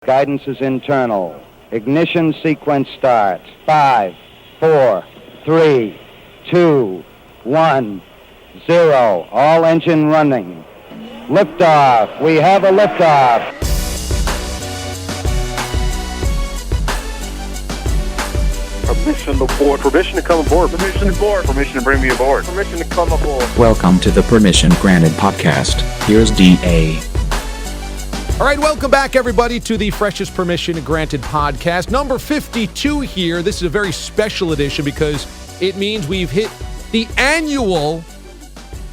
Guidance is internal. Ignition sequence starts. 5, 4, 3, 2, 1, 0. All engine running. Liftoff. We have a liftoff. Permission to board. Permission to come aboard. Permission to board. Permission to bring me aboard. Permission to come aboard. Welcome to the Permission Granted podcast. Here's DA. All right, welcome back, everybody, to the freshest Permission Granted podcast. Number 52 here. This is a very special edition because it means we've hit the annual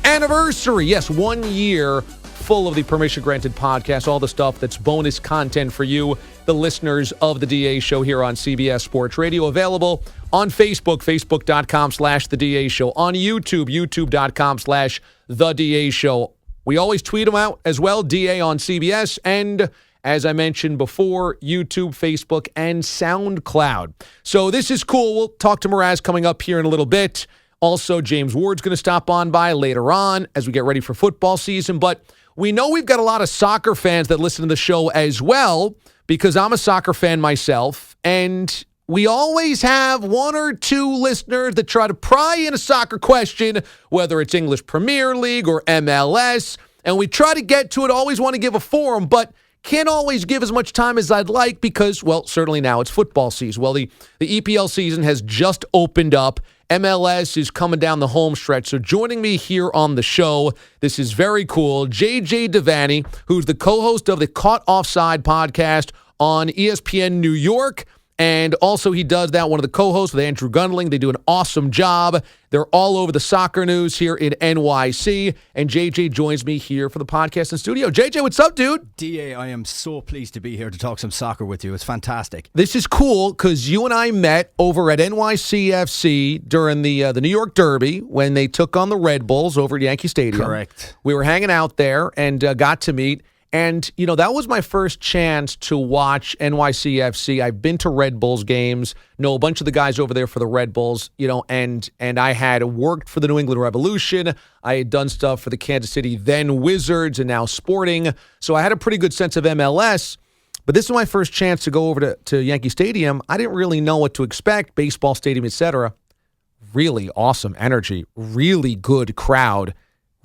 anniversary. Yes, 1 year full of the Permission Granted podcast, all the stuff that's bonus content for you, the listeners of the DA Show here on CBS Sports Radio, available on Facebook, facebook.com/The DA Show, on YouTube, youtube.com/The DA Show. We always tweet them out as well, DA on CBS, and as I mentioned before, YouTube, Facebook, and SoundCloud. So this is cool. We'll talk to Mraz coming up here in a little bit. Also, James Ward's going to stop on by later on as we get ready for football season. But we know we've got a lot of soccer fans that listen to the show as well, because I'm a soccer fan myself, and we always have one or two listeners that try to pry in a soccer question, whether it's English Premier League or MLS, and we try to get to it, always want to give a forum, but can't always give as much time as I'd like because, well, certainly now it's football season. Well, the EPL season has just opened up. MLS is coming down the home stretch. So joining me here on the show, this is very cool, JJ Devaney, who's the co-host of the Caught Offside podcast on ESPN New York. And also he does that, one of the co-hosts with Andrew Gundling. They do an awesome job. They're all over the soccer news here in NYC. And JJ joins me here for the podcast in studio. JJ, what's up, dude? DA, I am so pleased to be here to talk some soccer with you. It's fantastic. This is cool because you and I met over at NYCFC during the New York Derby when they took on the Red Bulls over at Yankee Stadium. Correct. We were hanging out there and got to meet. And, you know, that was my first chance to watch NYCFC. I've been to Red Bulls games, know a bunch of the guys over there for the Red Bulls, you know, and I had worked for the New England Revolution. I had done stuff for the Kansas City then Wizards and now Sporting. So I had a pretty good sense of MLS. But this was my first chance to go over to Yankee Stadium. I didn't really know what to expect, baseball stadium, etc. Really awesome energy, really good crowd,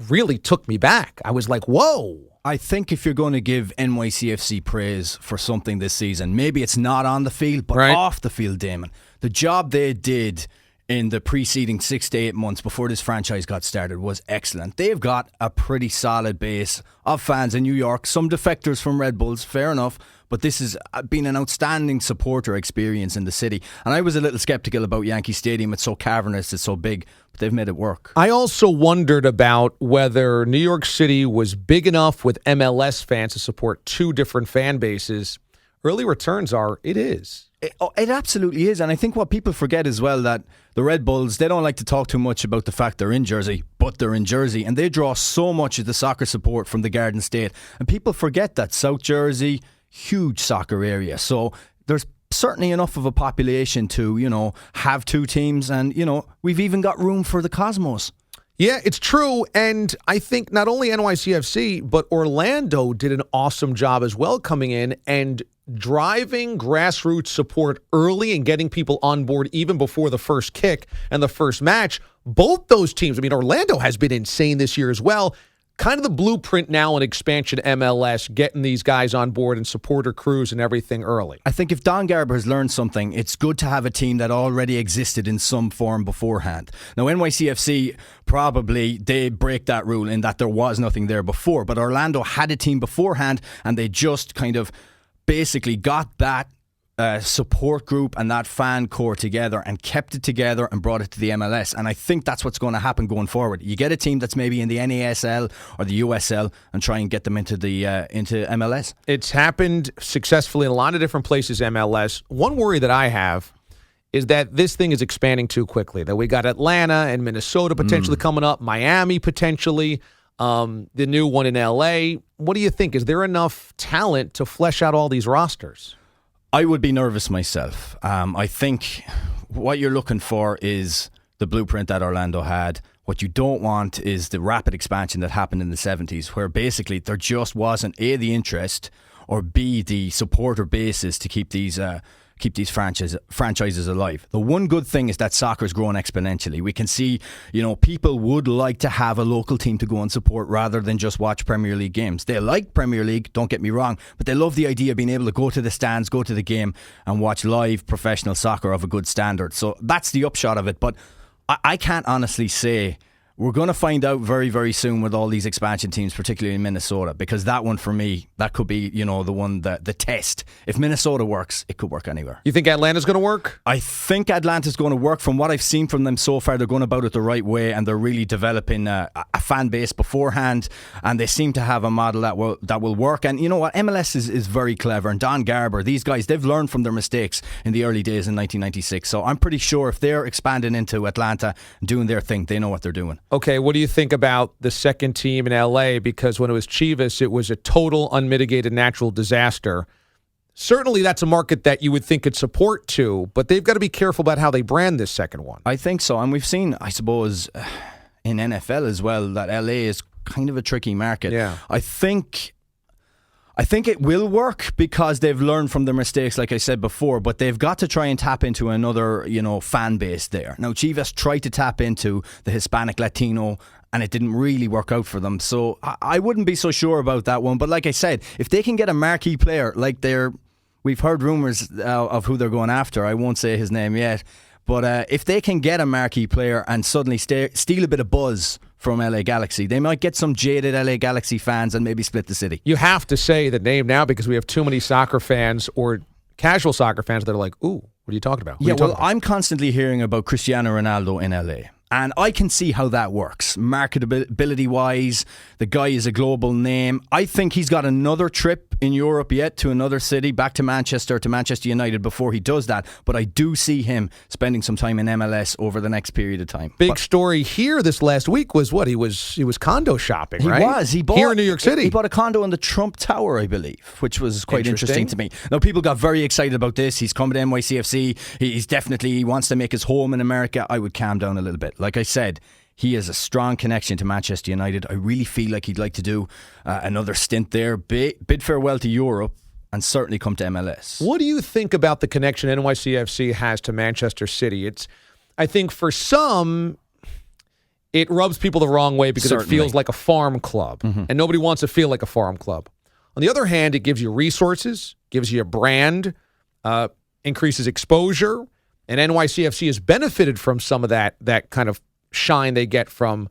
really took me back. I was like, whoa. I think if you're going to give NYCFC praise for something this season, maybe it's not on the field, but off the field, Damon. The job they did in the preceding 6 to 8 months before this franchise got started was excellent. They've got a pretty solid base of fans in New York, some defectors from Red Bulls, fair enough, but this has been an outstanding supporter experience in the city. And I was a little skeptical about Yankee Stadium. It's so cavernous, it's so big, but they've made it work. I also wondered about whether New York City was big enough with MLS fans to support two different fan bases. Early returns are, it is. It absolutely is. And I think what people forget as well, that the Red Bulls, they don't like to talk too much about the fact they're in Jersey, but they're in Jersey. And they draw so much of the soccer support from the Garden State. And people forget that South Jersey, huge soccer area. So there's certainly enough of a population to, you know, have two teams. And, you know, we've even got room for the Cosmos. Yeah, it's true. And I think not only NYCFC, but Orlando did an awesome job as well coming in and driving grassroots support early and getting people on board even before the first kick and the first match. Both those teams, I mean, Orlando has been insane this year as well. Kind of the blueprint now in expansion MLS, getting these guys on board and supporter crews and everything early. I think if Don Garber has learned something, it's good to have a team that already existed in some form beforehand. Now, NYCFC, probably they break that rule in that there was nothing there before, but Orlando had a team beforehand and they just kind of basically got that support group and that fan core together and kept it together and brought it to the MLS. And I think that's what's going to happen going forward. You get a team that's maybe in the NASL or the USL and try and get them into the into MLS. It's happened successfully in a lot of different places, MLS. One worry that I have is that this thing is expanding too quickly, that we got Atlanta and Minnesota potentially coming up, Miami potentially, the new one in LA. What do you think? Is there enough talent to flesh out all these rosters? I would be nervous myself. I think what you're looking for is the blueprint that Orlando had. What you don't want is the rapid expansion that happened in the 70s, where basically there just wasn't the interest or B, the supporter bases to keep these franchises alive. The one good thing is that soccer's growing exponentially. We can see, people would like to have a local team to go and support rather than just watch Premier League games. They like Premier League, don't get me wrong, but they love the idea of being able to go to the stands, go to the game and watch live professional soccer of a good standard. So that's the upshot of it. But I can't honestly say. We're going to find out very, very soon with all these expansion teams, particularly in Minnesota, because that one for me, that could be, the one, the test. If Minnesota works, it could work anywhere. You think Atlanta's going to work? I think Atlanta's going to work. From what I've seen from them so far, they're going about it the right way, and they're really developing a fan base beforehand, and they seem to have a model that will work. And you know what? MLS is very clever, and Don Garber, these guys, they've learned from their mistakes in the early days in 1996. So I'm pretty sure if they're expanding into Atlanta and doing their thing, they know what they're doing. Okay, what do you think about the second team in LA? Because when it was Chivas, it was a total unmitigated natural disaster. Certainly that's a market that you would think could support too, but they've got to be careful about how they brand this second one. I think so. And we've seen, I suppose, in NFL as well, that LA is kind of a tricky market. Yeah. I think it will work because they've learned from their mistakes, like I said before, but they've got to try and tap into another, fan base there. Now, Chivas tried to tap into the Hispanic Latino, and it didn't really work out for them. So I wouldn't be so sure about that one. But like I said, if they can get a marquee player, we've heard rumours of who they're going after. I won't say his name yet. But if they can get a marquee player and suddenly steal a bit of buzz from LA Galaxy, they might get some jaded LA Galaxy fans and maybe split the city. You have to say the name now because we have too many soccer fans or casual soccer fans that are like, ooh, what are you talking about? I'm constantly hearing about Cristiano Ronaldo in LA. And I can see how that works. Marketability-wise, the guy is a global name. I think he's got another trip in Europe yet to another city, back to Manchester United before he does that. But I do see him spending some time in MLS over the next period of time. Big story here this last week was what? He was condo shopping, right? He bought, here in New York City. He bought a condo in the Trump Tower, I believe, which was quite interesting to me. Now, people got very excited about this. He's coming to NYCFC. He wants to make his home in America. I would calm down a little bit. Like I said, he has a strong connection to Manchester United. I really feel like he'd like to do another stint there, bid farewell to Europe, and certainly come to MLS. What do you think about the connection NYCFC has to Manchester City? I think for some, it rubs people the wrong way because it feels like a farm club, and nobody wants to feel like a farm club. On the other hand, it gives you resources, gives you a brand, increases exposure, and NYCFC has benefited from some of that kind of shine they get from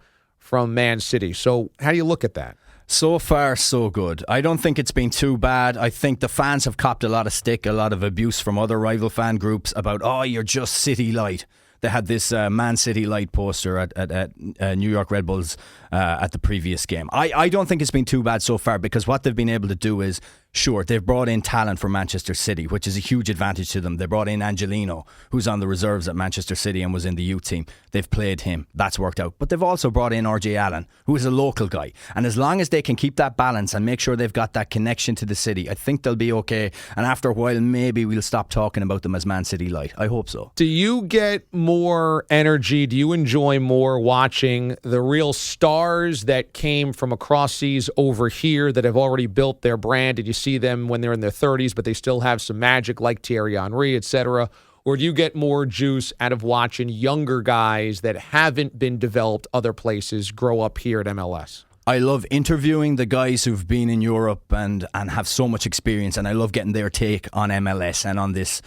Man City. So how do you look at that? So far, so good. I don't think it's been too bad. I think the fans have copped a lot of stick, a lot of abuse from other rival fan groups about, you're just City Light. They had this Man City Light poster at New York Red Bulls at the previous game. I don't think it's been too bad so far because what they've been able to do is, sure, they've brought in talent from Manchester City, which is a huge advantage to them. They brought in Angelino, who's on the reserves at Manchester City and was in the youth team. They've played him. That's worked out. But they've also brought in RJ Allen, who is a local guy. And as long as they can keep that balance and make sure they've got that connection to the city, I think they'll be okay. And after a while, maybe we'll stop talking about them as Man City Light. I hope so. Do you get more energy? Do you enjoy more watching the real stars that came from across seas over here that have already built their brand? Did you see them when they're in their 30s, but they still have some magic like Thierry Henry, etc.? Or do you get more juice out of watching younger guys that haven't been developed other places grow up here at MLS? I love interviewing the guys who've been in Europe and have so much experience, and I love getting their take on MLS and on this,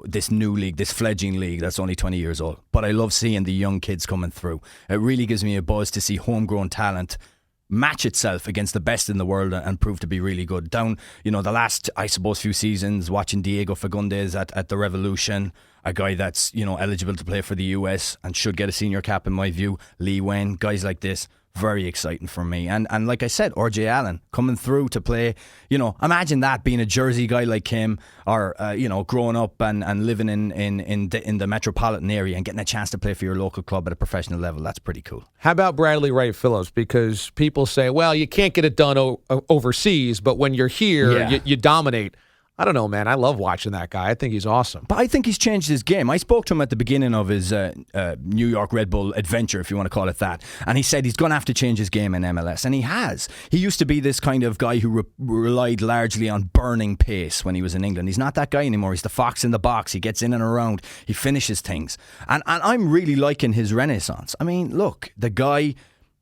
this new league, this fledgling league that's only 20 years old. But I love seeing the young kids coming through. It really gives me a buzz to see homegrown talent match itself against the best in the world and prove to be really good. Down, the last, I suppose, few seasons, watching Diego Fagundes at the Revolution, a guy that's, eligible to play for the US and should get a senior cap in my view. Lee Wen, guys like this, very exciting for me. And like I said, RJ Allen coming through to play, imagine that being a Jersey guy like him or, growing up and living in the metropolitan area and getting a chance to play for your local club at a professional level. That's pretty cool. How about Bradley Wright Phillips? Because people say, well, you can't get it done overseas, but when you're here, you dominate. I don't know, man. I love watching that guy. I think he's awesome. But I think he's changed his game. I spoke to him at the beginning of his New York Red Bull adventure, if you want to call it that. And he said he's going to have to change his game in MLS. And he has. He used to be this kind of guy who relied largely on burning pace when he was in England. He's not that guy anymore. He's the fox in the box. He gets in and around. He finishes things. And I'm really liking his renaissance. I mean, look, the guy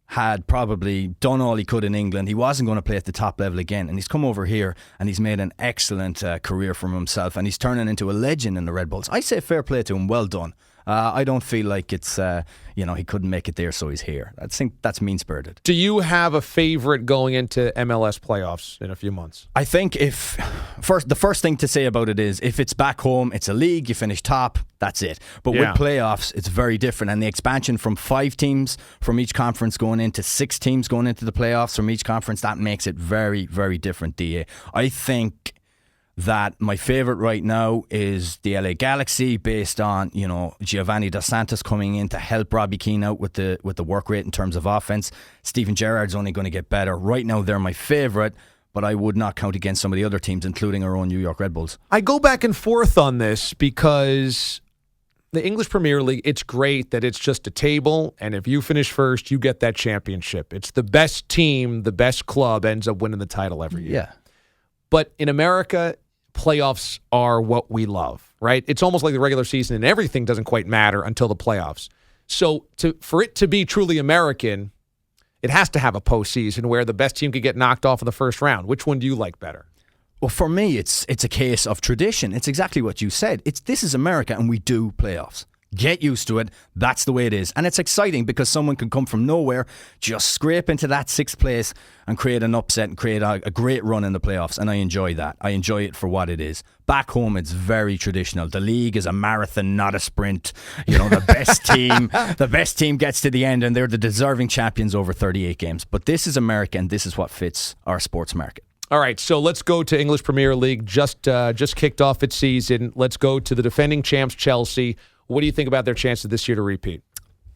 had probably done all he could in England. He wasn't going to play at the top level again, and he's come over here and he's made an excellent career for himself, and he's turning into a legend in the Red Bulls. I say fair play to him, well done. I don't feel like it's, he couldn't make it there, so he's here. I think that's mean-spirited. Do you have a favorite going into MLS playoffs in a few months? I think the first thing to say about it is if it's back home, it's a league, you finish top, that's it. But with playoffs, it's very different. And the expansion from 5 teams from each conference going into 6 teams going into the playoffs from each conference, that makes it very, very different, DA. I think that my favourite right now is the LA Galaxy, based on Giovanni Dos Santos coming in to help Robbie Keane out with the work rate in terms of offence. Steven Gerrard's only going to get better. Right now they're my favourite, but I would not count against some of the other teams, including our own New York Red Bulls. I go back and forth on this because the English Premier League, it's great that it's just a table, and if you finish first, you get that championship. It's the best team, the best club ends up winning the title every year. Yeah. But in America, playoffs are what we love, right? It's almost like the regular season, and everything doesn't quite matter until the playoffs. So for it to be truly American, it has to have a postseason where the best team could get knocked off in the first round. Which one do you like better? Well, for me, it's a case of tradition. It's exactly what you said. This is America, and we do playoffs. Get used to it. That's the way it is. And it's exciting because someone can come from nowhere, just scrape into that 6th place and create an upset and create a great run in the playoffs. And I enjoy that. I enjoy it for what it is. Back home, it's very traditional. The league is a marathon, not a sprint. The best team gets to the end, and they're the deserving champions over 38 games. But this is America, and this is what fits our sports market. All right, so let's go to English Premier League. Just kicked off its season. Let's go to the defending champs, Chelsea. What do you think about their chances this year to repeat?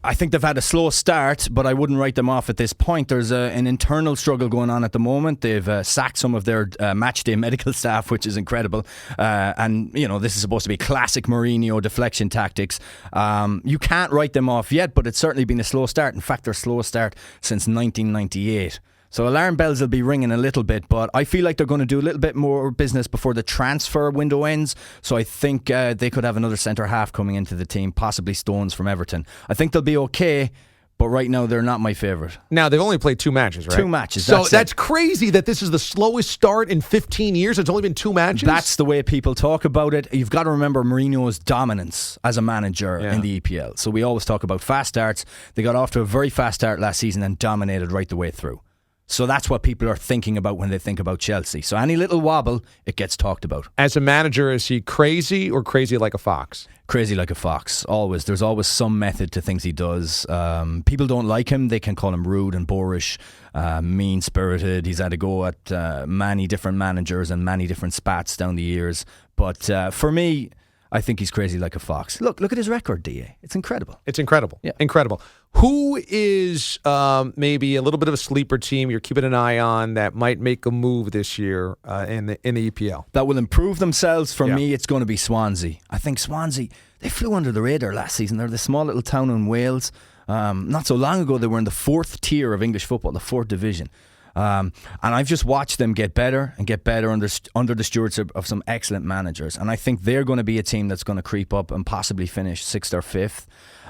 I think they've had a slow start, but I wouldn't write them off at this point. There's an internal struggle going on at the moment. They've sacked some of their matchday medical staff, which is incredible. And this is supposed to be classic Mourinho deflection tactics. You can't write them off yet, but it's certainly been a slow start. In fact, their slowest start since 1998. So alarm bells will be ringing a little bit, but I feel like they're going to do a little bit more business before the transfer window ends. So I think they could have another centre half coming into the team, possibly Stones from Everton. I think they'll be okay, but right now they're not my favourite. Now, they've only played 2 matches, right? 2 matches. So that's crazy that this is the slowest start in 15 years. It's only been 2 matches? That's the way people talk about it. You've got to remember Mourinho's dominance as a manager in the EPL. So we always talk about fast starts. They got off to a very fast start last season and dominated right the way through. So that's what people are thinking about when they think about Chelsea. So any little wobble, it gets talked about. As a manager, is he crazy or crazy like a fox? Crazy like a fox, always. There's always some method to things he does. People don't like him. They can call him rude and boorish, mean-spirited. He's had a go at many different managers and many different spats down the years. But for me, I think he's crazy like a fox. Look at his record, DA. It's incredible. It's incredible. Yeah. Incredible. Who is maybe a little bit of a sleeper team you're keeping an eye on that might make a move this year in the EPL? That will improve themselves. For me, it's going to be Swansea. I think Swansea, they flew under the radar last season. They're the small little town in Wales. Not so long ago, they were in the 4th tier of English football, the 4th division. And I've just watched them get better and get better under the stewardship of some excellent managers. And I think they're going to be a team that's going to creep up and possibly finish 6th or 5th.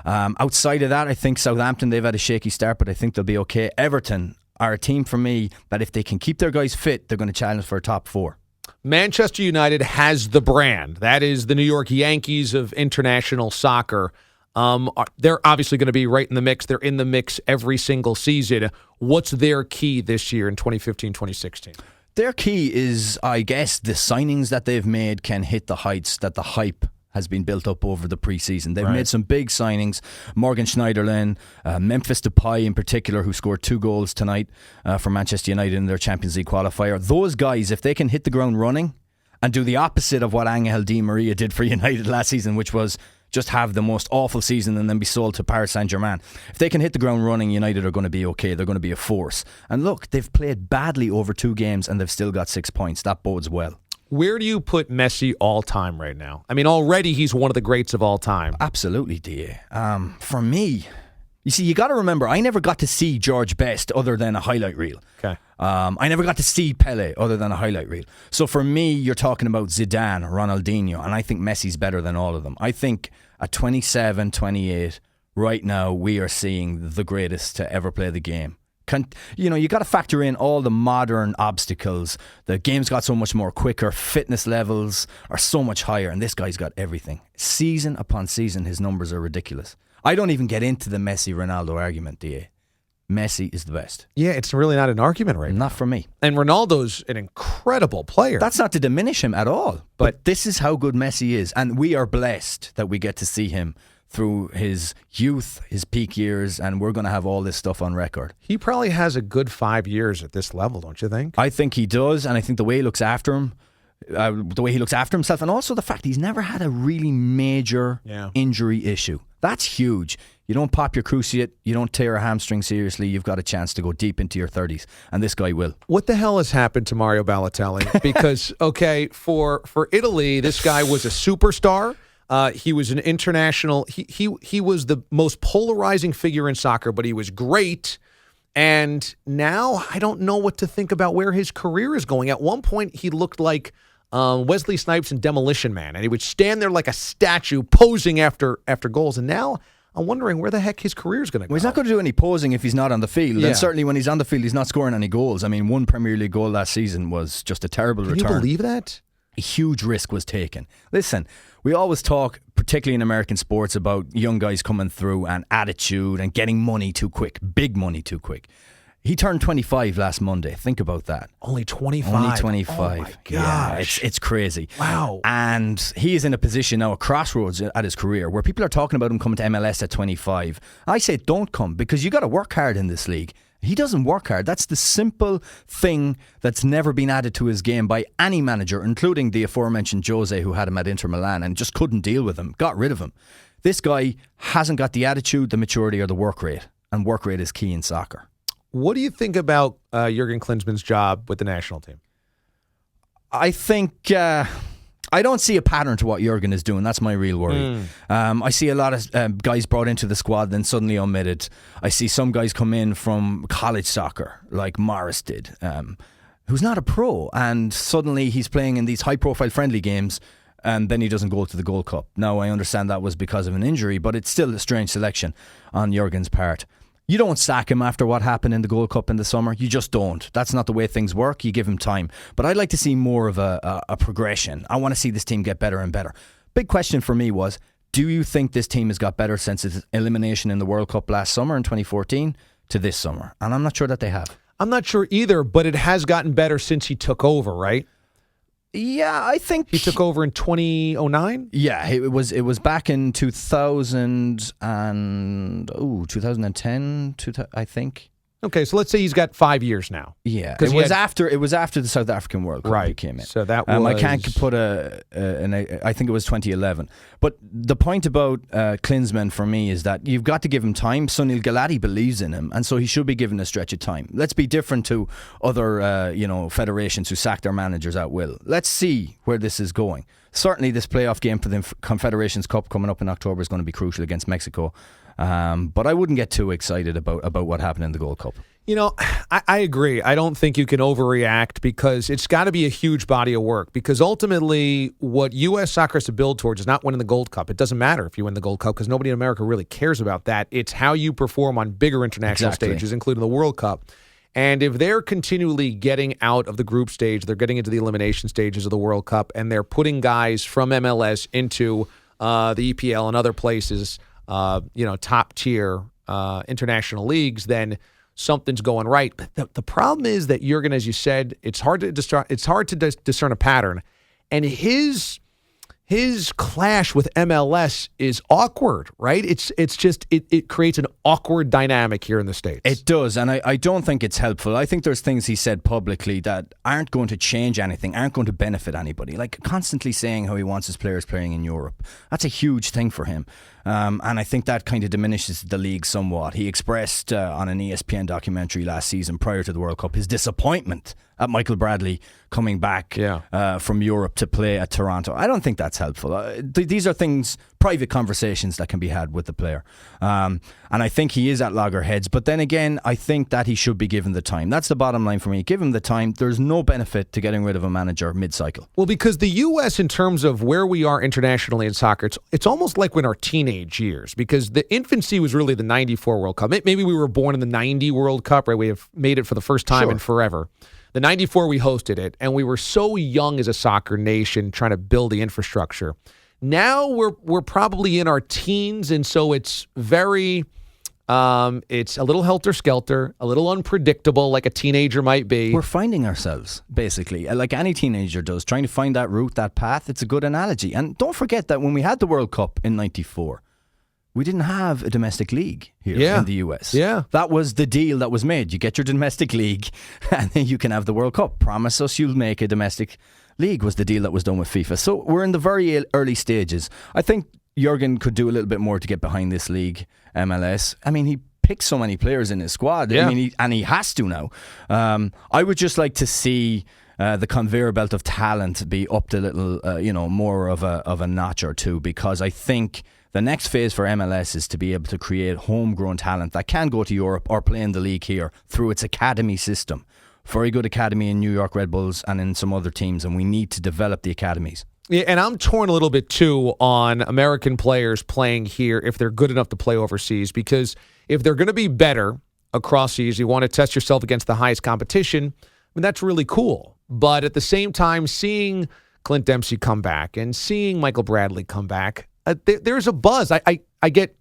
Outside of that, I think Southampton, they've had a shaky start, but I think they'll be okay. Everton are a team for me that if they can keep their guys fit, they're going to challenge for a top 4. Manchester United has the brand. That is the New York Yankees of international soccer. They're obviously going to be right in the mix. They're in the mix every single season. What's their key this year in 2015-2016? Their key is, I guess, the signings that they've made can hit the heights that the hype has been built up over the preseason. They've made some big signings. Morgan Schneiderlin, Memphis Depay in particular, who scored 2 goals tonight for Manchester United in their Champions League qualifier. Those guys, if they can hit the ground running and do the opposite of what Angel Di Maria did for United last season, which was just have the most awful season and then be sold to Paris Saint-Germain. If they can hit the ground running, United are going to be okay. They're going to be a force. And look, they've played badly over 2 games and they've still got 6 points. That bodes well. Where do you put Messi all time right now? I mean, already he's one of the greats of all time. Absolutely, DA. For me, you see, you got to remember, I never got to see George Best other than a highlight reel. Okay. I never got to see Pele other than a highlight reel. So for me, you're talking about Zidane, Ronaldinho, and I think Messi's better than all of them. I think at 27, 28, right now, we are seeing the greatest to ever play the game. You got to factor in all the modern obstacles. The game's got so much more quicker. Fitness levels are so much higher, and this guy's got everything. Season upon season, his numbers are ridiculous. I don't even get into the Messi-Ronaldo argument, DA. Messi is the best. Yeah, it's really not an argument right now. Not for me. And Ronaldo's an incredible player. That's not to diminish him at all. But this is how good Messi is. And we are blessed that we get to see him through his youth, his peak years, and we're going to have all this stuff on record. He probably has a good 5 years at this level, don't you think? I think he does, and I think the way he looks after him, the way he looks after himself, and also the fact he's never had a really major injury issue. That's huge. You don't pop your cruciate, you don't tear a hamstring seriously, you've got a chance to go deep into your 30s, and this guy will. What the hell has happened to Mario Balotelli? Because, okay, for Italy, this guy was a superstar. He was an international. He was the most polarizing figure in soccer, but he was great. And now I don't know what to think about where his career is going. At one point, he looked like Wesley Snipes in Demolition Man, and he would stand there like a statue posing after goals. And now I'm wondering where the heck his career is going to go. Well, he's not going to do any posing if he's not on the field. And certainly when he's on the field, he's not scoring any goals. I mean, one Premier League goal last season was just a terrible return. Can you believe that? A huge risk was taken. Listen, we always talk, particularly in American sports, about young guys coming through and attitude and getting money too quick, big money too quick. He turned 25 last Monday. Think about that. Only 25? Only 25. Oh, my gosh. Yeah, it's crazy. Wow. And he is in a position now, a crossroads at his career, where people are talking about him coming to MLS at 25. I say don't come, because you got to work hard in this league. He doesn't work hard. That's the simple thing that's never been added to his game by any manager, including the aforementioned Jose, who had him at Inter Milan and just couldn't deal with him, got rid of him. This guy hasn't got the attitude, the maturity, or the work rate, and work rate is key in soccer. What do you think about Jurgen Klinsmann's job with the national team? I think I don't see a pattern to what Jurgen is doing. That's my real worry. I see a lot of guys brought into the squad then suddenly omitted. I see some guys come in from college soccer, like Morris did, who's not a pro, and suddenly he's playing in these high-profile friendly games, and then he doesn't go to the Gold Cup. Now, I understand that was because of an injury, but it's still a strange selection on Jurgen's part. You don't sack him after what happened in the Gold Cup in the summer. You just don't. That's not the way things work. You give him time. But I'd like to see more of a progression. I want to see this team get better and better. Big question for me was, do you think this team has got better since its elimination in the World Cup last summer in 2014 to this summer? And I'm not sure that they have. I'm not sure either, but it has gotten better since he took over, right? Yeah, I think he took over in 2009. Yeah, it was back in 2010, I think. Okay, so let's say he's got 5 years now. Yeah, it was after the South African World Cup he came in. So that was I can't put I think it was 2011. But the point about Klinsmann for me is that you've got to give him time. Sunil Gulati believes in him, and so he should be given a stretch of time. Let's be different to other federations who sack their managers at will. Let's see where this is going. Certainly, this playoff game for the Confederations Cup coming up in October is going to be crucial against Mexico. But I wouldn't get too excited about what happened in the Gold Cup. You know, I agree. I don't think you can overreact because it's got to be a huge body of work. Because ultimately, what U.S. soccer has to build towards is not winning the Gold Cup. It doesn't matter if you win the Gold Cup because nobody in America really cares about that. It's how you perform on bigger international stages, including the World Cup. And if they're continually getting out of the group stage, they're getting into the elimination stages of the World Cup, and they're putting guys from MLS into the EPL and other places, top tier international leagues, then something's going right. But the problem is that Jurgen, as you said, it's hard to discern a pattern, and his clash with MLS is awkward, right? It creates an awkward dynamic here in the States. It does, and I don't think it's helpful. I think there's things he said publicly that aren't going to change anything, aren't going to benefit anybody. Like constantly saying how he wants his players playing in Europe. That's a huge thing for him. And I think that kind of diminishes the league somewhat. He expressed on an ESPN documentary last season prior to the World Cup his disappointment at Michael Bradley coming back from Europe to play at Toronto. I don't think that's helpful. These are things, private conversations that can be had with the player. And I think he is at loggerheads. But then again, I think that he should be given the time. That's the bottom line for me. Give him the time. There's no benefit to getting rid of a manager mid-cycle. Well, because the U.S., in terms of where we are internationally in soccer, it's almost like we're in our teenage years, because the infancy was really the 94 World Cup. Maybe we were born in the 90 World Cup, right? We have made it for the first time in forever. The 94, we hosted it, and we were so young as a soccer nation trying to build the infrastructure. Now we're probably in our teens, and so it's very, it's a little helter-skelter, a little unpredictable, like a teenager might be. We're finding ourselves, basically, like any teenager does, trying to find that route, that path. It's a good analogy. And don't forget that when we had the World Cup in 94, we didn't have a domestic league here in the US. Yeah. That was the deal that was made. You get your domestic league and then you can have the World Cup. Promise us you'll make a domestic league was the deal that was done with FIFA. So we're in the very early stages. I think Jurgen could do a little bit more to get behind this league, MLS. I mean, he picked so many players in his squad. Yeah. I mean, he has to now. I would just like to see the conveyor belt of talent be upped a little, more of a notch or two, because I think the next phase for MLS is to be able to create homegrown talent that can go to Europe or play in the league here through its academy system. Very good academy in New York Red Bulls and in some other teams, and we need to develop the academies. Yeah, and I'm torn a little bit, too, on American players playing here if they're good enough to play overseas, because if they're going to be better across seas, you want to test yourself against the highest competition, I mean, that's really cool. But at the same time, seeing Clint Dempsey come back and seeing Michael Bradley come back, there's a buzz. I get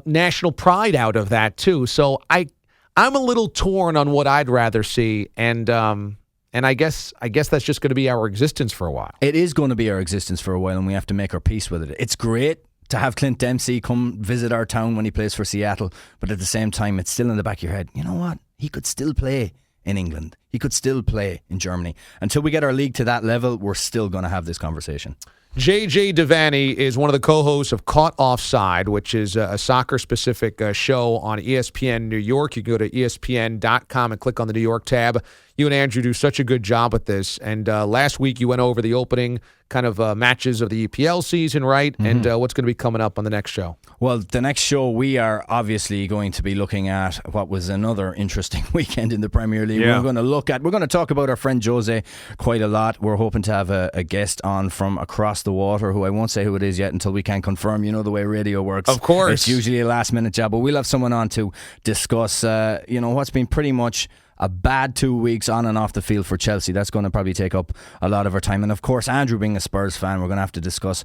national pride out of that too. So I'm a little torn on what I'd rather see, and I guess that's just going to be our existence for a while. It is going to be our existence for a while, and we have to make our peace with it. It's great to have Clint Dempsey come visit our town when he plays for Seattle, but at the same time, it's still in the back of your head. You know what? He could still play in England. He could still play in Germany. Until we get our league to that level, we're still going to have this conversation. JJ Devaney is one of the co-hosts of Caught Offside, which is a soccer-specific show on ESPN New York. You can go to ESPN.com and click on the New York tab. You and Andrew do such a good job with this. And last week you went over the opening kind of matches of the EPL season, right? Mm-hmm. And what's going to be coming up on the next show? Well, the next show, we are obviously going to be looking at what was another interesting weekend in the Premier League. Yeah. We're going to talk about our friend Jose quite a lot. We're hoping to have a guest on from across the water, who I won't say who it is yet until we can confirm. You know the way radio works. Of course. It's usually a last minute job, but we'll have someone on to discuss, what's been pretty much a bad 2 weeks on and off the field for Chelsea. That's going to probably take up a lot of our time. And of course, Andrew being a Spurs fan, we're going to have to discuss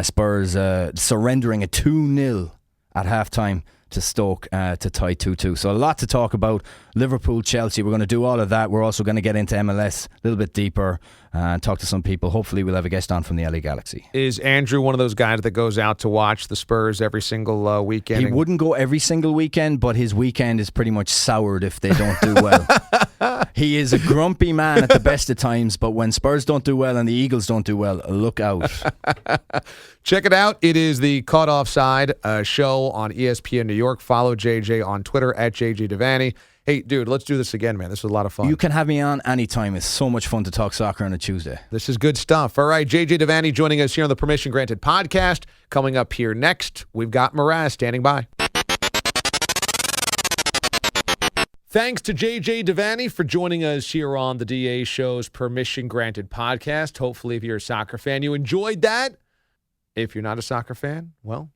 Spurs surrendering a 2-0 at halftime to Stoke to tie 2-2. So a lot to talk about. Liverpool, Chelsea, we're going to do all of that. We're also going to get into MLS a little bit deeper and talk to some people. Hopefully we'll have a guest on from the LA Galaxy. Is Andrew one of those guys that goes out to watch the Spurs every single weekend? He wouldn't go every single weekend, but his weekend is pretty much soured if they don't do well. He is a grumpy man at the best of times, but when Spurs don't do well and the Eagles don't do well, look out. Check it out. It is the Caught Offside show on ESPN New York. Follow JJ on Twitter at JJ Devaney. Hey, dude, let's do this again, man. This was a lot of fun. You can have me on anytime. It's so much fun to talk soccer on a Tuesday. This is good stuff. All right, JJ Devaney joining us here on the Permission Granted podcast. Coming up here next, we've got Mraz standing by. Thanks to JJ Devaney for joining us here on the DA Show's Permission Granted podcast. Hopefully, if you're a soccer fan, you enjoyed that. If you're not a soccer fan, well,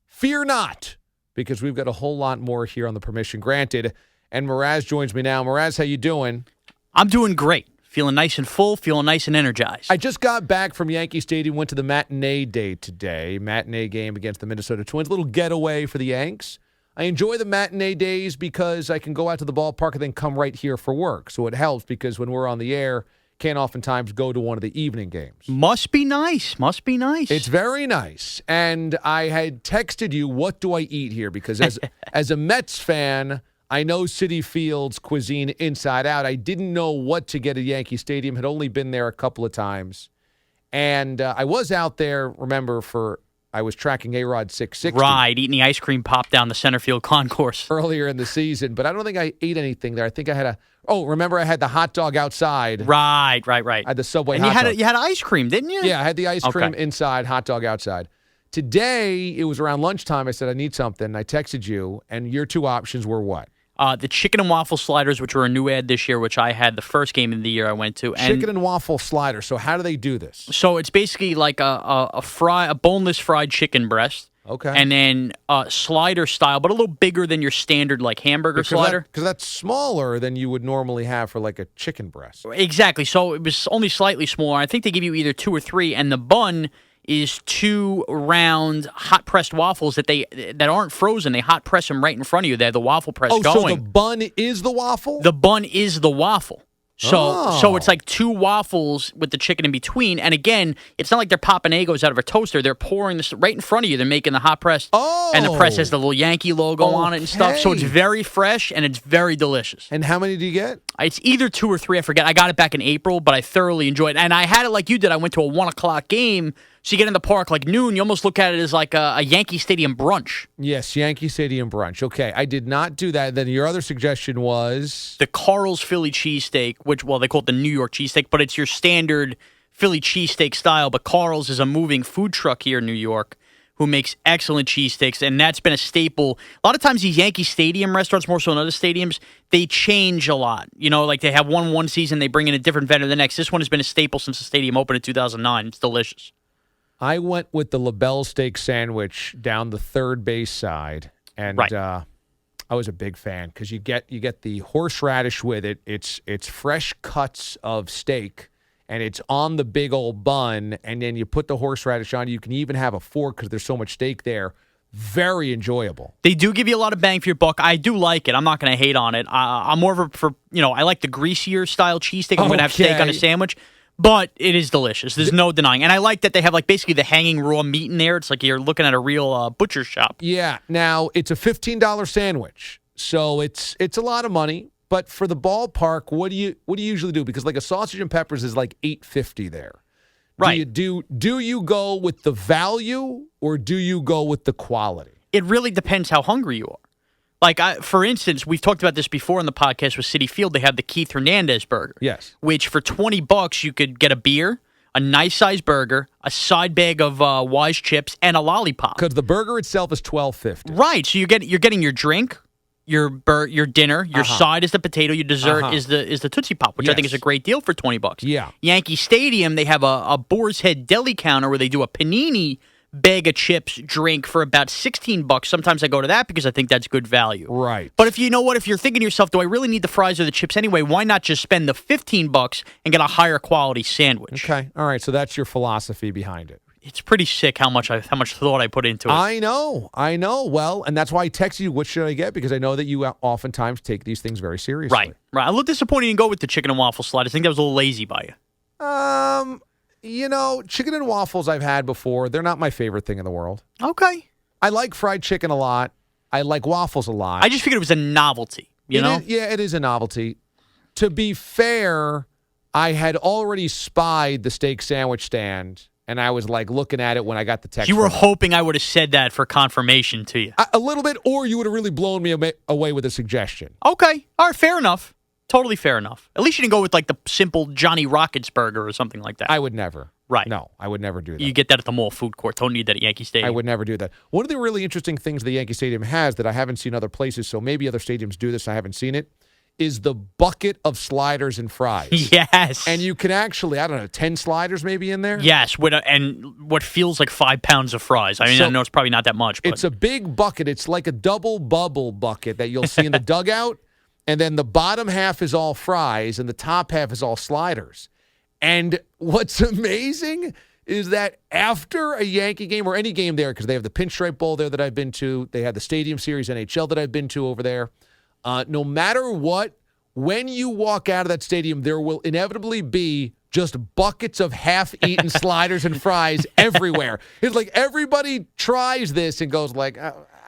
fear not, because we've got a whole lot more here on the Permission Granted. And Mraz joins me now. Mraz, how you doing? I'm doing great. Feeling nice and full, feeling nice and energized. I just got back from Yankee Stadium, went to the matinee day today. Matinee game against the Minnesota Twins. A little getaway for the Yanks. I enjoy the matinee days because I can go out to the ballpark and then come right here for work. So it helps because when we're on the air, can't oftentimes go to one of the evening games. Must be nice. Must be nice. It's very nice. And I had texted you, what do I eat here? Because as a Mets fan, I know Citi Field's cuisine inside out. I didn't know what to get at Yankee Stadium. Had only been there a couple of times. And I was out there, remember, for I was tracking A-Rod 660. Right, eating the ice cream pop down the center field concourse. Earlier in the season, but I don't think I ate anything there. I think I had remember I had the hot dog outside. Right. I had the Subway And hot dog. you had ice cream, didn't you? Yeah, I had the ice cream inside, hot dog outside. Today, it was around lunchtime. I said, I need something. I texted you, and your two options were what? The chicken and waffle sliders, which were a new ad this year, which I had the first game of the year I went to. And Chicken and waffle slider. So how do they do this? so it's basically like a boneless fried chicken breast. Okay. And then slider style, but a little bigger than your standard like hamburger slider. Because that's smaller than you would normally have for like a chicken breast. Exactly. So it was only slightly smaller. I think they give you either 2 or 3, and the bun is 2 round hot pressed waffles that aren't frozen. They hot press them right in front of you. They have the waffle press going. So the bun is the waffle? The bun is the waffle. So it's like 2 waffles with the chicken in between. And again, it's not like they're popping Eggos out of a toaster. They're pouring this right in front of you. They're making the hot press. And the press has the little Yankee logo on it and stuff. So it's very fresh and it's very delicious. And how many do you get? It's either 2 or 3. I forget. I got it back in April, but I thoroughly enjoyed it. And I had it like you did. I went to a 1 o'clock game. So you get in the park like noon. You almost look at it as like a Yankee Stadium brunch. Yes, Yankee Stadium brunch. Okay, I did not do that. Then your other suggestion was? The Carl's Philly cheesesteak, which, they call it the New York cheesesteak, but it's your standard Philly cheesesteak style. But Carl's is a moving food truck here in New York who makes excellent cheesesteaks, and that's been a staple. A lot of times these Yankee Stadium restaurants, more so than other stadiums, they change a lot. You know, like they have one season, they bring in a different vendor the next. This one has been a staple since the stadium opened in 2009. It's delicious. I went with the LaBelle steak sandwich down the third base side, and I was a big fan because you get the horseradish with it. It's fresh cuts of steak, and it's on the big old bun, and then you put the horseradish on. You can even have a fork because there's so much steak there. Very enjoyable. They do give you a lot of bang for your buck. I do like it. I'm not going to hate on it. I'm more of I like the greasier style cheesesteak. I'm going to have steak on a sandwich. But it is delicious. There's no denying. And I like that they have like basically the hanging raw meat in there. It's like you're looking at a real butcher shop. Yeah. Now, it's a $15 sandwich. So it's a lot of money. But for the ballpark, what do you usually do? Because like a sausage and peppers is like $8.50 there. Right. Do you go with the value or do you go with the quality? It really depends how hungry you are. Like, for instance, we've talked about this before in the podcast with Citi Field. They have the Keith Hernandez burger. Yes. Which for $20 you could get a beer, a nice-sized burger, a side bag of Wise chips, and a lollipop. Because the burger itself is $12.50. Right. So you're getting your drink, your dinner, your side is the potato, your dessert is the Tootsie Pop, which I think is a great deal for $20. Yeah. Yankee Stadium, they have a Boar's Head deli counter where they do a panini bag of chips drink for about $16. Sometimes I go to that because I think that's good value. Right. But if you're thinking to yourself, do I really need the fries or the chips anyway? Why not just spend the $15 and get a higher quality sandwich? Okay. All right. So that's your philosophy behind it. It's pretty sick how much thought I put into it. I know. Well, and that's why I texted you, what should I get? Because I know that you oftentimes take these things very seriously. Right. I'm a little disappointed you didn't go with the chicken and waffle slide. I think that was a little lazy by you. Chicken and waffles I've had before. They're not my favorite thing in the world. Okay. I like fried chicken a lot. I like waffles a lot. I just figured it was a novelty, you know? It is a novelty. To be fair, I had already spied the steak sandwich stand, and I was like looking at it when I got the text. You were hoping I would have said that for confirmation to you. A little bit, or you would have really blown me away with a suggestion. Okay. All right, fair enough. Totally fair enough. At least you didn't go with like the simple Johnny Rockets burger or something like that. I would never. Right. No, I would never do that. You get that at the mall food court. Don't need that at Yankee Stadium. I would never do that. One of the really interesting things the Yankee Stadium has that I haven't seen other places, so maybe other stadiums do this, I haven't seen it, is the bucket of sliders and fries. Yes. And you can actually, 10 sliders maybe in there? Yes, and what feels like 5 pounds of fries. I mean, I know it's probably not that much. But it's a big bucket. It's like a double bubble bucket that you'll see in the dugout. And then the bottom half is all fries, and the top half is all sliders. And what's amazing is that after a Yankee game or any game there, because they have the Pinstripe Bowl there that I've been to, they have the Stadium Series NHL that I've been to over there, no matter what, when you walk out of that stadium, there will inevitably be just buckets of half-eaten sliders and fries everywhere. It's like everybody tries this and goes like,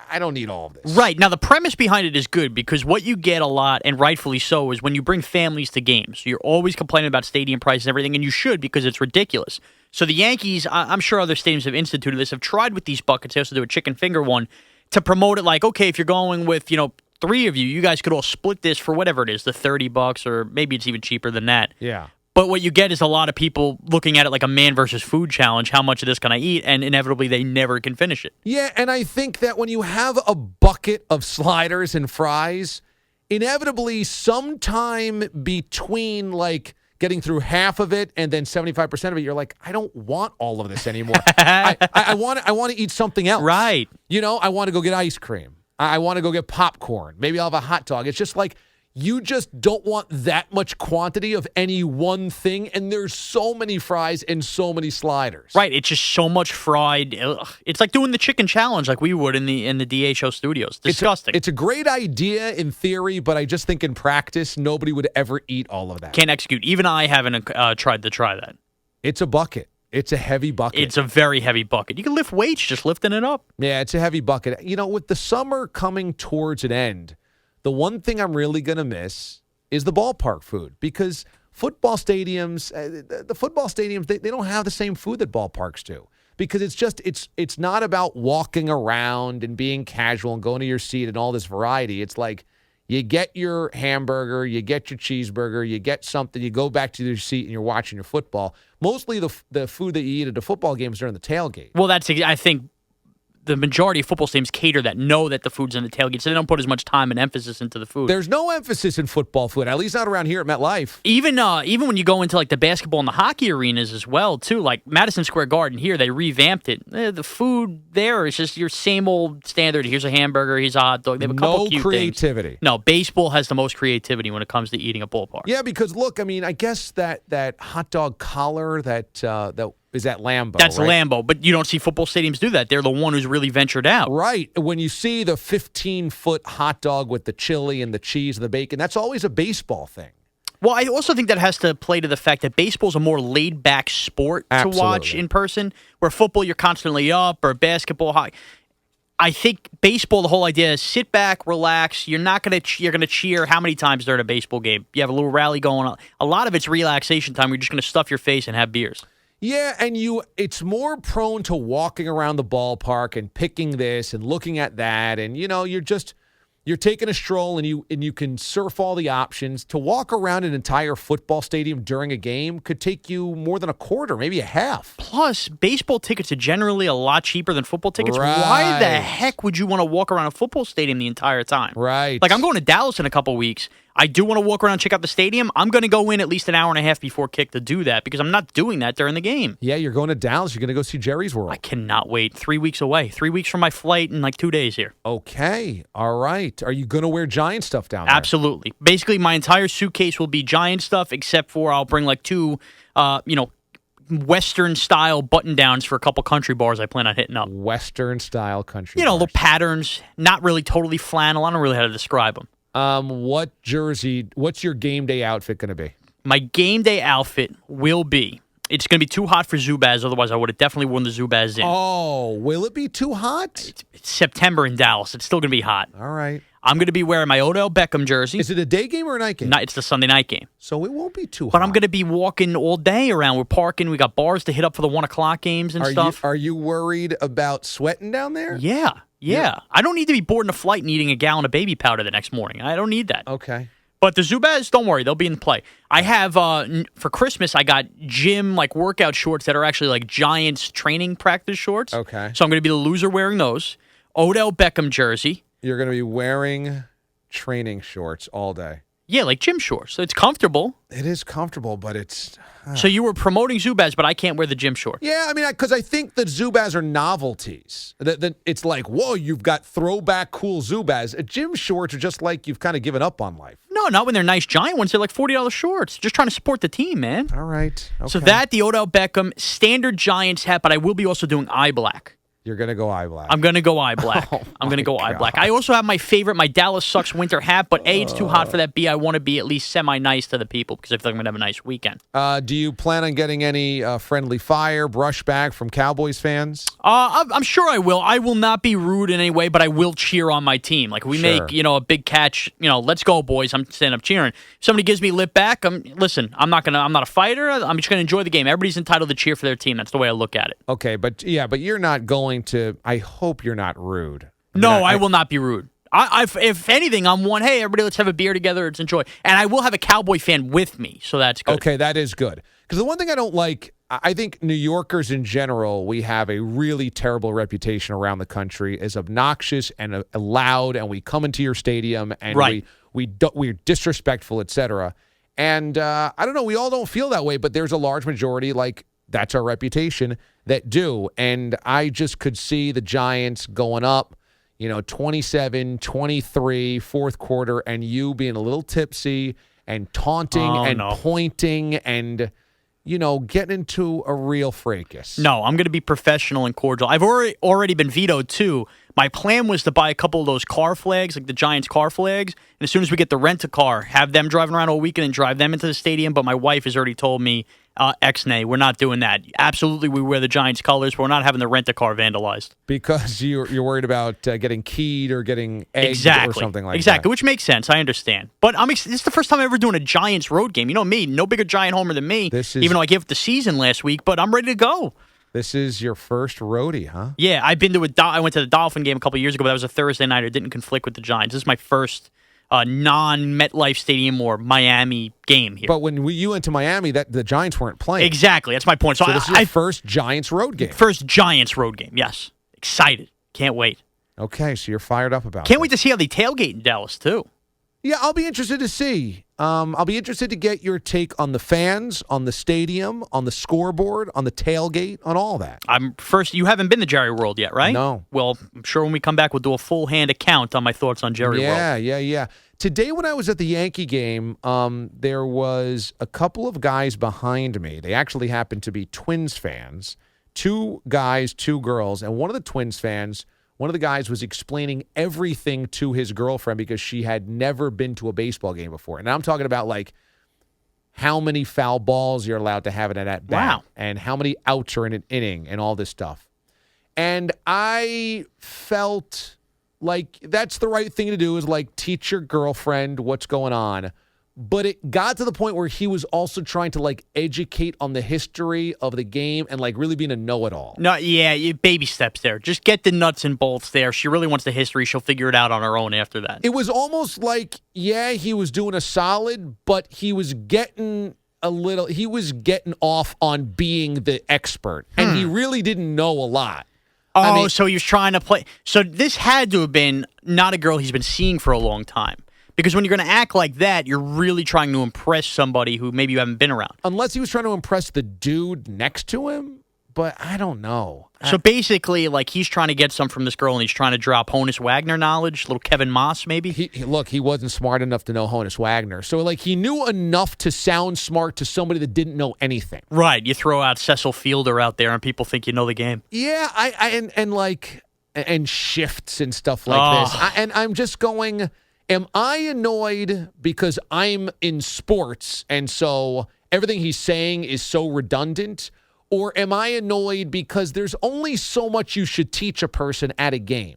I don't need all of this. Right. Now, the premise behind it is good because what you get a lot, and rightfully so, is when you bring families to games. You're always complaining about stadium prices and everything, and you should because it's ridiculous. So the Yankees, I'm sure other stadiums have instituted this, have tried with these buckets. They also do a chicken finger one to promote it like, okay, if you're going with, 3 of you, you guys could all split this for whatever it is, the $30 or maybe it's even cheaper than that. Yeah. But what you get is a lot of people looking at it like a man versus food challenge. How much of this can I eat? And inevitably, they never can finish it. Yeah, and I think that when you have a bucket of sliders and fries, inevitably sometime between like getting through half of it and then 75% of it, you're like, I don't want all of this anymore. I want to eat something else. Right. I want to go get ice cream. I want to go get popcorn. Maybe I'll have a hot dog. It's just like you just don't want that much quantity of any one thing, and there's so many fries and so many sliders. Right. It's just so much fried. Ugh. It's like doing the chicken challenge like we would in the DHO studios. Disgusting. It's a great idea in theory, but I just think in practice, nobody would ever eat all of that. Can't execute. Even I haven't tried to try that. It's a bucket. It's a heavy bucket. It's a very heavy bucket. You can lift weights just lifting it up. Yeah, it's a heavy bucket. With the summer coming towards an end, the one thing I'm really going to miss is the ballpark food because football stadiums, they don't have the same food that ballparks do because it's not about walking around and being casual and going to your seat and all this variety. It's like you get your hamburger, you get your cheeseburger, you get something, you go back to your seat and you're watching your football. Mostly the food that you eat at a football game is during the tailgate. Well, I think the majority of football stadiums cater that, know that the food's in the tailgate, so they don't put as much time and emphasis into the food. There's no emphasis in football food, at least not around here at MetLife. Even when you go into like the basketball and the hockey arenas as well, too. Like Madison Square Garden here, they revamped it. The food there is just your same old standard. Here's a hamburger, here's a hot dog. They have a couple cute creativity. Things. No, baseball has the most creativity when it comes to eating a ballpark. Yeah, because look, I guess that hot dog collar that is at Lambeau. That's right? Lambeau, but you don't see football stadiums do that. They're the one who's really ventured out. Right. When you see the 15-foot hot dog with the chili and the cheese and the bacon, that's always a baseball thing. Well, I also think that has to play to the fact that baseball is a more laid-back sport to watch in person, where football, you're constantly up, or basketball, hockey. I think baseball, the whole idea is sit back, relax. You're going to cheer how many times during a baseball game? You have a little rally going on. A lot of it's relaxation time. You're just going to stuff your face and have beers. Yeah, and it's more prone to walking around the ballpark and picking this and looking at that, and you're taking a stroll and you can surf all the options. To walk around an entire football stadium during a game could take you more than a quarter, maybe a half. Plus, baseball tickets are generally a lot cheaper than football tickets. Right. Why the heck would you want to walk around a football stadium the entire time? Right. Like, I'm going to Dallas in a couple weeks. I do want to walk around and check out the stadium. I'm going to go in at least an hour and a half before kick to do that because I'm not doing that during the game. Yeah, you're going to Dallas. You're going to go see Jerry's World. I cannot wait. 3 weeks away. 3 weeks from my flight in like 2 days here. Okay. All right. Are you going to wear Giant stuff down there? Absolutely. Basically, my entire suitcase will be Giant stuff except for I'll bring like 2, Western-style button-downs for a couple country bars I plan on hitting up. Western-style country little bars. Patterns, not really totally flannel. I don't really know how to describe them. What's your game day outfit going to be? My game day outfit will be, it's going to be too hot for Zubaz, otherwise I would have definitely worn the Zubaz in. Oh, will it be too hot? It's September in Dallas. It's still going to be hot. All right. I'm going to be wearing my Odell Beckham jersey. Is it a day game or a night game? No, it's the Sunday night game. So it won't be too hot. But I'm going to be walking all day around. We're parking. We got bars to hit up for the 1 o'clock games and stuff. Are you worried about sweating down there? Yeah. I don't need to be boarding a flight and eating a gallon of baby powder the next morning. I don't need that. Okay. But the Zubaz, don't worry, they'll be in play. I have, for Christmas, I got gym, workout shorts that are actually like Giants training practice shorts. Okay. So I'm going to be the loser wearing those. Odell Beckham jersey. You're going to be wearing training shorts all day. Yeah, like gym shorts. So it's comfortable. It is comfortable, but it's... So you were promoting Zubaz, but I can't wear the gym shorts. Yeah, because I think that Zubaz are novelties. It's like, whoa, you've got throwback cool Zubaz. Gym shorts are just like you've kind of given up on life. No, not when they're nice giant ones. They're like $40 shorts. Just trying to support the team, man. All right. Okay. So the Odell Beckham, standard Giants hat, but I will be also doing eye black. You're going to go eye black. I'm going to go eye black. I'm going to go eye black. I also have my favorite, my Dallas Sucks winter hat, but A, it's too hot for that. B, I want to be at least semi-nice to the people because I feel like I'm going to have a nice weekend. Do you plan on getting any friendly fire, brushback from Cowboys fans? I'm sure I will. I will not be rude in any way, but I will cheer on my team. Like, we make, a big catch, let's go, boys. I'm standing up cheering. If somebody gives me lip back, I'm not a fighter. I'm just going to enjoy the game. Everybody's entitled to cheer for their team. That's the way I look at it. Okay, but you're not going to, I hope you're not rude. I will not be rude. If anything, I'm one, hey, everybody, let's have a beer together. Let's enjoy. And I will have a Cowboy fan with me, so that's good. Okay, that is good. Because the one thing I don't like, I think New Yorkers in general, we have a really terrible reputation around the country as obnoxious and loud, and we come into your stadium and we're disrespectful, etc. And I don't know, we all don't feel that way, but there's a large majority, like, that's our reputation, that do. And I just could see the Giants going up, 27-23, fourth quarter, and you being a little tipsy and taunting pointing and, getting into a real fracas. No, I'm going to be professional and cordial. I've already been vetoed, too. My plan was to buy a couple of those car flags, like the Giants car flags, and as soon as we get the rent-a-car, have them driving around all weekend and drive them into the stadium, but my wife has already told me, ex-nay, we're not doing that. Absolutely, we wear the Giants colors, but we're not having the rent-a-car vandalized. Because you're worried about getting keyed or getting egged or something like that. Exactly, which makes sense. I understand. But this is the first time I'm ever doing a Giants road game. You know me, no bigger Giant homer than me, even though I gave up the season last week, but I'm ready to go. This is your first roadie, huh? Yeah, I went to the Dolphin game a couple years ago, but that was a Thursday night. It didn't conflict with the Giants. This is my first non-MetLife Stadium or Miami game here. But when you went to Miami, the Giants weren't playing. Exactly. That's my point. So this is your first Giants road game. First Giants road game, yes. Excited. Can't wait. Okay, so you're fired up about it. Can't wait to see how they tailgate in Dallas, too. Yeah, I'll be interested to see. I'll be interested to get your take on the fans, on the stadium, on the scoreboard, on the tailgate, on all that. You haven't been to Jerry World yet, right? No. Well, I'm sure when we come back, we'll do a full hand account on my thoughts on Jerry World. Yeah. Today when I was at the Yankee game, there was a couple of guys behind me. They actually happened to be Twins fans. 2 guys, 2 girls, and one of the Twins fans, one of the guys was explaining everything to his girlfriend because she had never been to a baseball game before. And I'm talking about, like, how many foul balls you're allowed to have in an at-bat. Wow. And how many outs are in an inning and all this stuff. And I felt like that's the right thing to do is, like, teach your girlfriend what's going on. But it got to the point where he was also trying to, like, educate on the history of the game and, like, really being a know-it-all. No, yeah, baby steps there. Just get the nuts and bolts there. She really wants the history. She'll figure it out on her own after that. It was almost like, he was doing a solid, but he was getting off on being the expert. And he really didn't know a lot. Oh, so he was trying to play. So this had to have been not a girl he's been seeing for a long time. Because when you're going to act like that, you're really trying to impress somebody who maybe you haven't been around. Unless he was trying to impress the dude next to him, but I don't know. So basically, like, he's trying to get some from this girl, and he's trying to drop Honus Wagner knowledge, little Kevin Moss, maybe? He wasn't smart enough to know Honus Wagner. So, like, he knew enough to sound smart to somebody that didn't know anything. Right. You throw out Cecil Fielder out there, and people think you know the game. Yeah, and shifts and stuff like this. And I'm just going... Am I annoyed because I'm in sports and so everything he's saying is so redundant? Or am I annoyed because there's only so much you should teach a person at a game?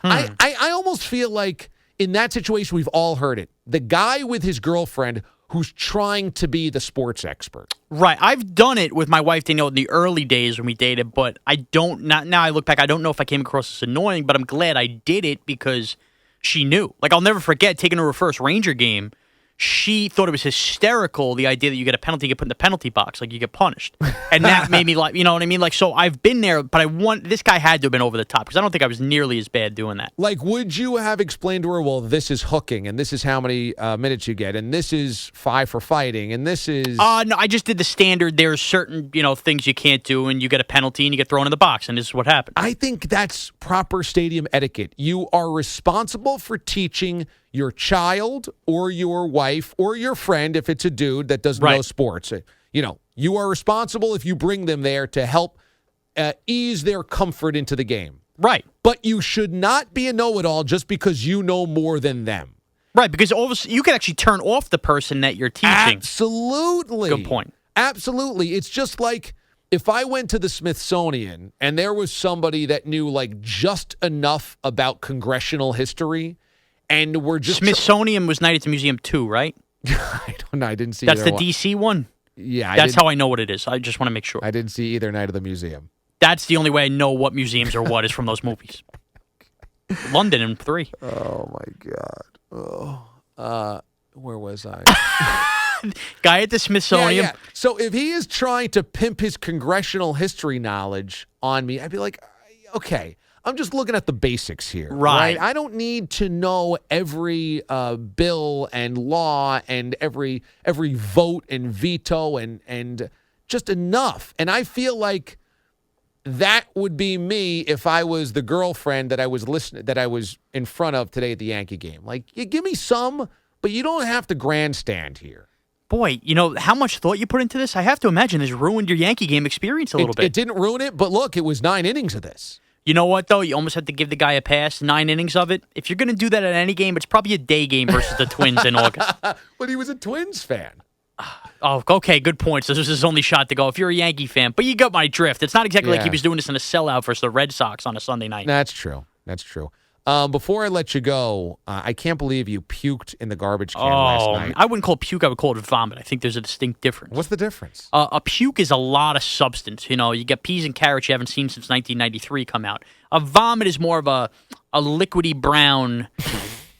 I almost feel like in that situation, we've all heard it. The guy with his girlfriend who's trying to be the sports expert. Right. I've done it with my wife, Danielle, in the early days when we dated, but now I look back, I don't know if I came across as annoying, but I'm glad I did it because... she knew. Like, I'll never forget taking her to her first Ranger game. She thought it was hysterical, the idea that you get a penalty, you get put in the penalty box, like you get punished. And that made me like, you know what I mean? Like, so I've been there, but this guy had to have been over the top because I don't think I was nearly as bad doing that. Like, would you have explained to her, well, this is hooking, and this is how many minutes you get, and this is 5 for fighting, and this is... No, I just did the standard. There's certain, things you can't do, and you get a penalty, and you get thrown in the box, and this is what happened. I think that's proper stadium etiquette. You are responsible for teaching your child or your wife or your friend, if it's a dude that doesn't know sports. You are responsible if you bring them there to help ease their comfort into the game. Right. But you should not be a know-it-all just because you know more than them. Right, because all of a sudden you can actually turn off the person that you're teaching. Absolutely. Good point. Absolutely. It's just like if I went to the Smithsonian and there was somebody that knew like just enough about congressional history and we're just... Smithsonian was Night at the Museum 2, right? I don't know. I didn't see That's either the one. DC one? Yeah. That's how I know what it is. I just want to make sure. I didn't see either Night of the Museum. That's the only way I know what museums are what is from those movies. London in 3. Oh, my God. Oh. Where was I? Guy at the Smithsonian. Yeah. So if he is trying to pimp his congressional history knowledge on me, I'd be like, okay, I'm just looking at the basics here. Right. I don't need to know every bill and law and every vote and veto and just enough. And I feel like that would be me if I was the girlfriend that I was in front of today at the Yankee game. Like, you give me some, but you don't have to grandstand here. Boy, you know, how much thought you put into this? I have to imagine this ruined your Yankee game experience a little bit. It didn't ruin it, but look, it was 9 innings of this. You know what, though? You almost have to give the guy a pass, 9 innings of it. If you're going to do that at any game, it's probably a day game versus the Twins in August. But he was a Twins fan. Oh, okay, good point. So this is his only shot to go if you're a Yankee fan. But you got my drift. It's not exactly like he was doing this in a sellout versus the Red Sox on a Sunday night. That's true. Before I let you go, I can't believe you puked in the garbage can last night. I wouldn't call it puke. I would call it vomit. I think there's a distinct difference. What's the difference? A puke is a lot of substance. You know, you get peas and carrots you haven't seen since 1993 come out. A vomit is more of a liquidy brown,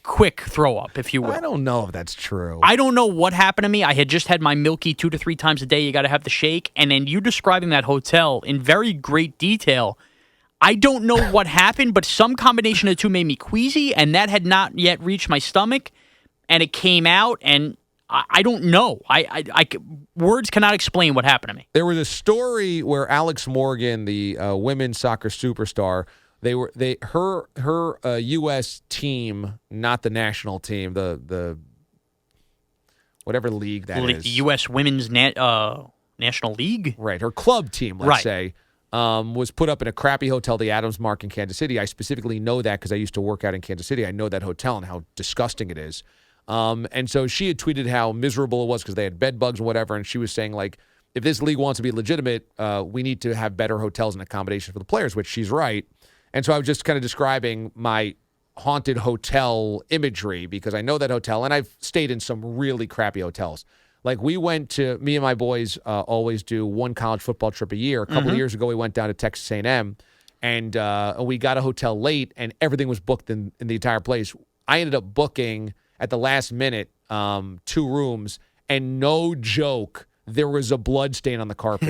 quick throw up, if you will. I don't know if that's true. I don't know what happened to me. I had just had my milky 2 to 3 times a day. You got to have the shake. And then you describing that hotel in very great detail. I don't know what happened, but some combination of the two made me queasy, and that had not yet reached my stomach, and it came out, and I don't know. Words cannot explain what happened to me. There was a story where Alex Morgan, the women's soccer superstar, her U.S. team, not the national team, the whatever league that is, the U.S. Women's National League, right? Her club team, let's say. Was put up in a crappy hotel, the Adams Mark in Kansas City. I specifically know that because I used to work out in Kansas City. I know that hotel and how disgusting it is. And so she had tweeted how miserable it was because they had bed bugs and whatever. And she was saying, like, if this league wants to be legitimate, we need to have better hotels and accommodations for the players, which she's right. And so I was just kind of describing my haunted hotel imagery because I know that hotel, and I've stayed in some really crappy hotels. Like, me and my boys always do one college football trip a year. A couple of years ago, we went down to Texas A&M, and we got a hotel late, and everything was booked in the entire place. I ended up booking, at the last minute, 2 rooms, and no joke, there was a blood stain on the carpet.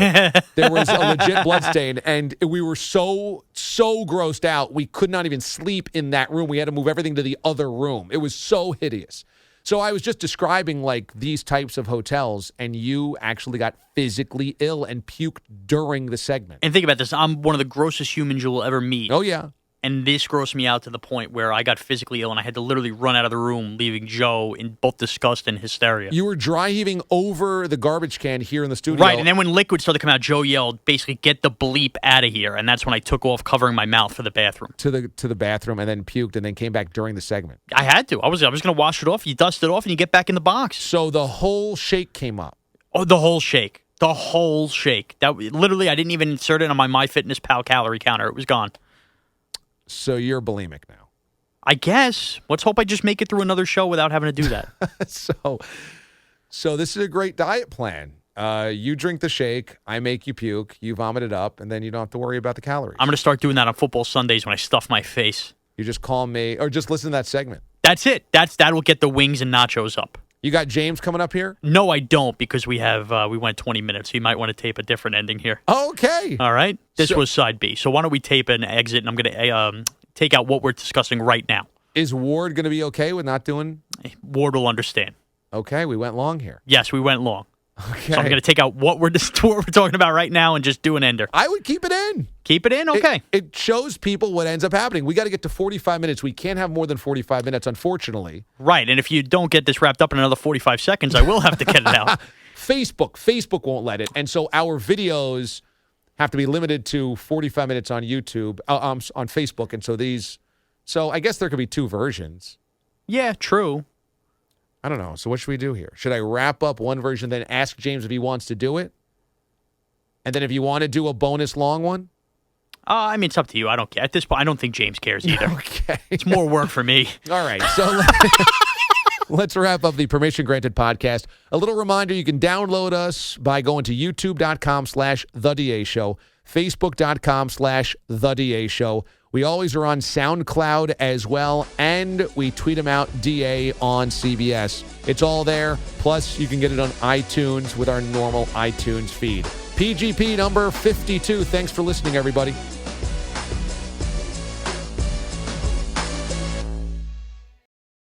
There was a legit blood stain, and we were so grossed out, we could not even sleep in that room. We had to move everything to the other room. It was so hideous. So I was just describing, like, these types of hotels, and you actually got physically ill and puked during the segment. And think about this. I'm one of the grossest humans you will ever meet. Oh, yeah. And this grossed me out to the point where I got physically ill, and I had to literally run out of the room, leaving Joe in both disgust and hysteria. You were dry heaving over the garbage can here in the studio. Right, and then when liquid started to come out, Joe yelled, basically, get the bleep out of here. And that's when I took off covering my mouth for the bathroom. To the bathroom, and then puked, and then came back during the segment. I had to. I was going to wash it off. You dust it off, and you get back in the box. So the whole shake came up. Oh, the whole shake. The whole shake. That literally, I didn't even insert it on my MyFitnessPal calorie counter. It was gone. So you're bulimic now. I guess. Let's hope I just make it through another show without having to do that. So this is a great diet plan. You drink the shake, I make you puke, you vomit it up, and then you don't have to worry about the calories. I'm going to start doing that on football Sundays when I stuff my face. You just call me, or just listen to that segment. That's it. That'll get the wings and nachos up. You got James coming up here? No, I don't, because we went 20 minutes. So you might want to tape a different ending here. Okay. All right. This was side B. So why don't we tape an exit, and I'm going to take out what we're discussing right now. Is Ward going to be okay with not doing? Ward will understand. Okay, we went long here. Yes, we went long. Okay. So I'm going to take out what we're talking about right now and just do an ender. I would keep it in. Keep it in? Okay. It shows people what ends up happening. We got to get to 45 minutes. We can't have more than 45 minutes, unfortunately. Right, and if you don't get this wrapped up in another 45 seconds, I will have to get it out. Facebook won't let it. And so our videos, have to be limited to 45 minutes on YouTube, on Facebook, and so I guess there could be 2 versions. Yeah, true. I don't know. So what should we do here? Should I wrap up one version, then ask James if he wants to do it? And then if you want to do a bonus long one? I mean, it's up to you. I don't care. At this point, I don't think James cares either. Okay. It's more work for me. All right. So let's wrap up the Permission Granted podcast. A little reminder, you can download us by going to youtube.com/The DA Show, facebook.com/The DA Show. We always are on SoundCloud as well, and we tweet them out, DA on CBS. It's all there. Plus, you can get it on iTunes with our normal iTunes feed. PGP number 52. Thanks for listening, everybody.